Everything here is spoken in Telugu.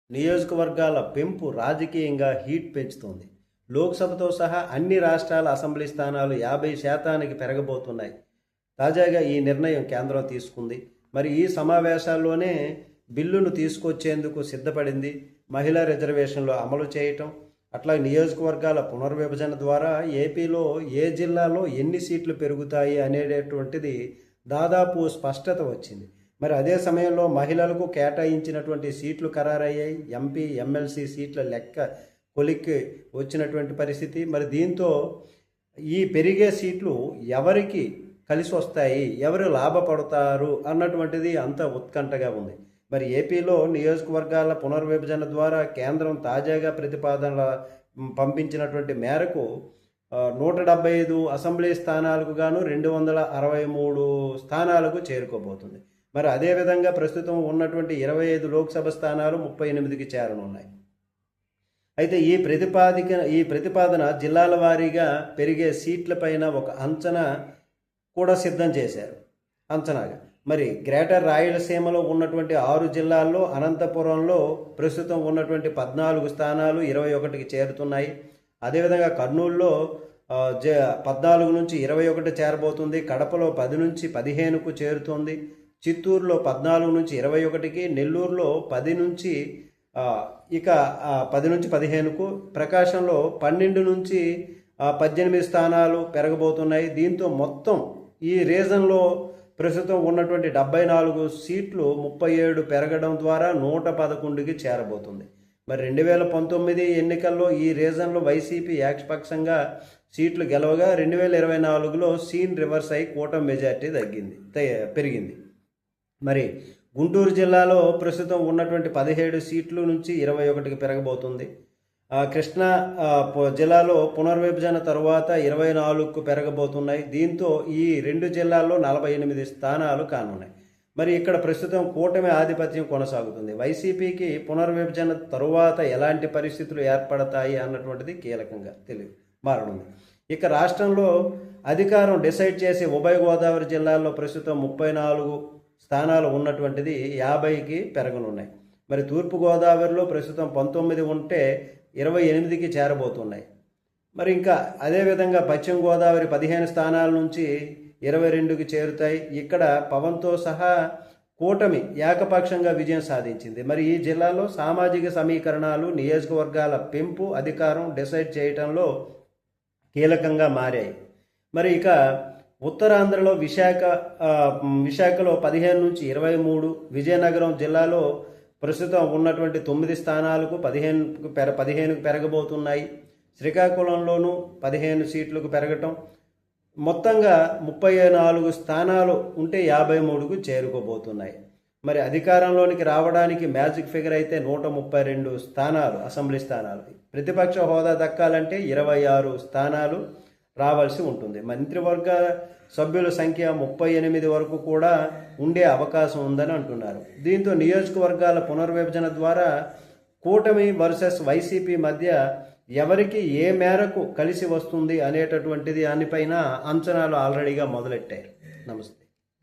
నియోజకవర్గాల పెంపు రాజకీయంగా హీట్ పెంచుతోంది. లోక్సభతో సహా అన్ని రాష్ట్రాల అసెంబ్లీ స్థానాలు 50% పెరగబోతున్నాయి. తాజాగా ఈ నిర్ణయం కేంద్రం తీసుకుంది. మరి ఈ సమావేశాల్లోనే బిల్లును తీసుకొచ్చేందుకు సిద్ధపడింది. మహిళా రిజర్వేషన్లు అమలు చేయటం, అట్లా నియోజకవర్గాల పునర్విభజన ద్వారా ఏపీలో ఏ జిల్లాలో ఎన్ని సీట్లు పెరుగుతాయి అనేటటువంటిది దాదాపు స్పష్టత వచ్చింది. మరి అదే సమయంలో మహిళలకు కేటాయించినటువంటి సీట్లు ఖరారయ్యాయి. ఎంపీ, ఎమ్మెల్సీ సీట్ల లెక్క కొలిక్కి వచ్చినటువంటి పరిస్థితి. మరి దీంతో ఈ పెరిగే సీట్లు ఎవరికి కలిసి వస్తాయి, ఎవరు లాభపడతారు అన్నటువంటిది అంత ఉత్కంఠగా ఉంది. మరి ఏపీలో నియోజకవర్గాల పునర్విభజన ద్వారా కేంద్రం తాజాగా ప్రతిపాదనల పంపించినటువంటి మేరకు 175 అసెంబ్లీ స్థానాలకు గాను 263 స్థానాలకు చేరుకోబోతుంది. మరి అదేవిధంగా ప్రస్తుతం ఉన్నటువంటి 25 లోక్సభ స్థానాలు 38కి చేరనున్నాయి. అయితే ఈ ప్రతిపాదన జిల్లాల వారీగా పెరిగే సీట్లపైన ఒక అంచనా కూడా సిద్ధం చేశారు. అంచనాగా మరి గ్రేటర్ రాయలసీమలో ఉన్నటువంటి 6 జిల్లాల్లో అనంతపురంలో ప్రస్తుతం ఉన్నటువంటి 14 స్థానాలు 21కి చేరుతున్నాయి. అదేవిధంగా కర్నూలులో 14 నుంచి 21 చేరబోతుంది. కడపలో 10 నుంచి 15కు చేరుతుంది. చిత్తూరులో 14 నుంచి 21కి, నెల్లూరులో 10 నుంచి 15కు, ప్రకాశంలో 12 నుంచి 18 స్థానాలు పెరగబోతున్నాయి. దీంతో మొత్తం ఈ రీజన్లో ప్రస్తుతం ఉన్నటువంటి 74 సీట్లు 37 పెరగడం ద్వారా 111కి చేరబోతుంది. మరి 2019 ఎన్నికల్లో ఈ రీజన్లో వైసీపీ ఏకపక్షంగా సీట్లు గెలవగా 2024లో సీన్ రివర్స్ అయి కూటమి మెజార్టీ పెరిగింది. మరి గుంటూరు జిల్లాలో ప్రస్తుతం ఉన్నటువంటి 17 సీట్లు నుంచి 21కి పెరగబోతుంది. కృష్ణా జిల్లాలో పునర్విభజన తరువాత 24కు పెరగబోతున్నాయి. దీంతో ఈ 2 జిల్లాల్లో 48 స్థానాలు కానున్నాయి. మరి ఇక్కడ ప్రస్తుతం కూటమి ఆధిపత్యం కొనసాగుతుంది. వైసీపీకి పునర్విభజన తరువాత ఎలాంటి పరిస్థితులు ఏర్పడతాయి అన్నటువంటిది కీలకంగా మారనుంది. ఇక రాష్ట్రంలో అధికారం డిసైడ్ చేసి ఉభయ గోదావరి జిల్లాల్లో ప్రస్తుతం 34 స్థానాలు ఉన్నటువంటిది 50కి పెరగనున్నాయి. మరి తూర్పుగోదావరిలో ప్రస్తుతం 19 ఉంటే 28కి చేరబోతున్నాయి. మరి ఇంకా అదేవిధంగా పశ్చిమ గోదావరి 15 స్థానాల నుంచి 22కి చేరుతాయి. ఇక్కడ పవన్తో సహా కూటమి ఏకపక్షంగా విజయం సాధించింది. మరి ఈ జిల్లాలో సామాజిక సమీకరణాలు, నియోజకవర్గాల పెంపు, అధికారం డిసైడ్ చేయటంలో కీలకంగా మారాయి. మరి ఇక ఉత్తరాంధ్రలో విశాఖలో 15 నుంచి 23, విజయనగరం జిల్లాలో ప్రస్తుతం ఉన్నటువంటి 9 స్థానాలకు 15కు పెరగబోతున్నాయి. శ్రీకాకుళంలోనూ 15 సీట్లకు పెరగటం, మొత్తంగా 34 స్థానాలు ఉంటే 53కు చేరుకోబోతున్నాయి. మరి అధికారంలోనికి రావడానికి మ్యాజిక్ ఫిగర్ అయితే 132 స్థానాలు, అసెంబ్లీ స్థానాలు. ప్రతిపక్ష హోదా దక్కాలంటే 26 స్థానాలు రావాల్సి ఉంటుంది. మంత్రివర్గ సభ్యుల సంఖ్య 38 వరకు కూడా ఉండే అవకాశం ఉందని అంటున్నారు. దీంతో నియోజకవర్గాల పునర్విభజన ద్వారా కూటమి వర్సెస్ వైసీపీ మధ్య ఎవరికి ఏ మేరకు కలిసి వస్తుంది అనేటటువంటిది దానిపైన అంచనాలు ఆల్రెడీగా మొదలెట్టారు. నమస్తే.